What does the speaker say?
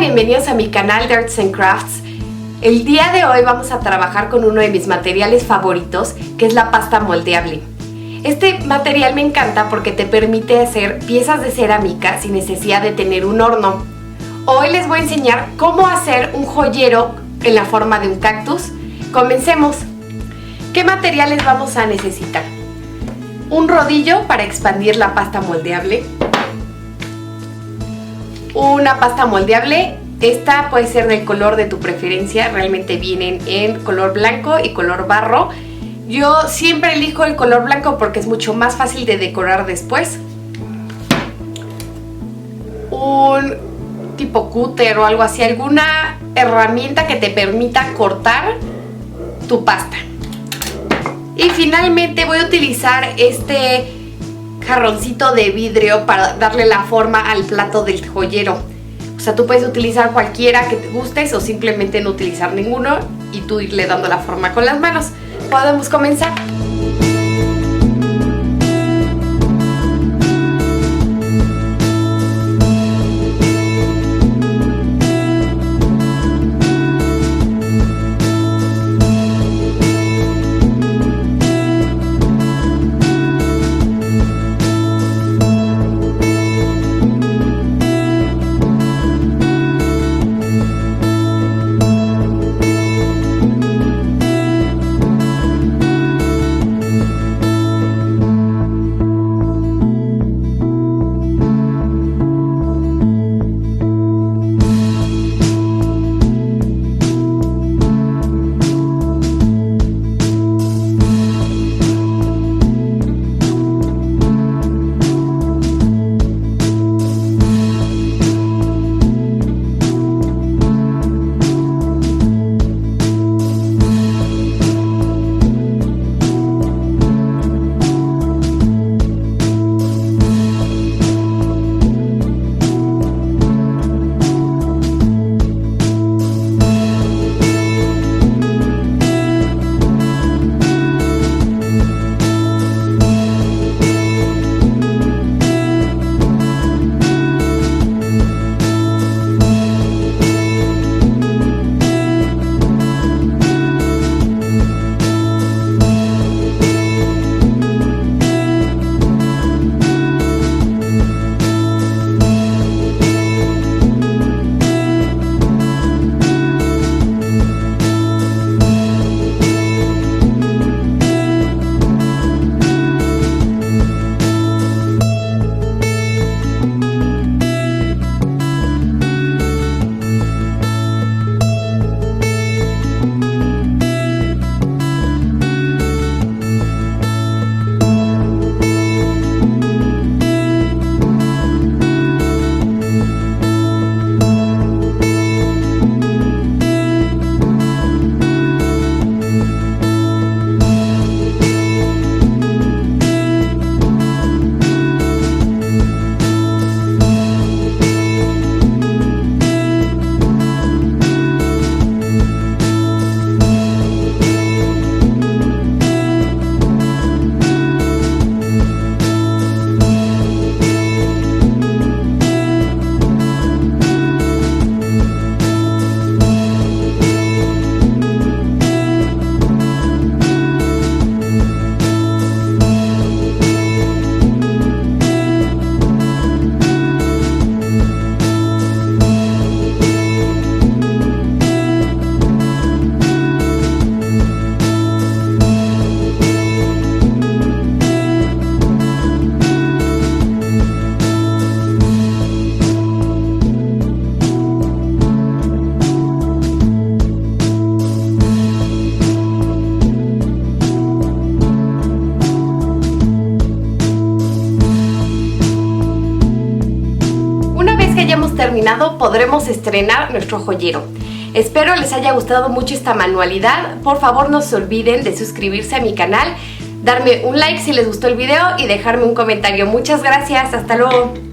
bienvenidos a mi canal de Arts and Crafts. El día de hoy vamos a trabajar con uno de mis materiales favoritos, que es la pasta moldeable. Este material me encanta porque te permite hacer piezas de cerámica sin necesidad de tener un horno. Hoy les voy a enseñar cómo hacer un joyero en la forma de un cactus. Comencemos. ¿Qué materiales vamos a necesitar? Un rodillo para expandir la pasta moldeable. Una pasta moldeable, esta puede ser del color de tu preferencia, realmente vienen en color blanco y color barro. Yo siempre elijo el color blanco porque es mucho más fácil de decorar después. Un tipo cúter o algo así, alguna herramienta que te permita cortar tu pasta. Y finalmente voy a utilizar este jarroncito de vidrio para darle la forma al plato del joyero. O sea, tú puedes utilizar cualquiera que te gustes o simplemente no utilizar ninguno y tú irle dando la forma con las manos. Podemos comenzar. Terminado, podremos estrenar nuestro joyero. Espero les haya gustado mucho esta manualidad. Por favor, no se olviden de suscribirse a mi canal, darme un like si les gustó el video y dejarme un comentario. Muchas gracias, hasta luego.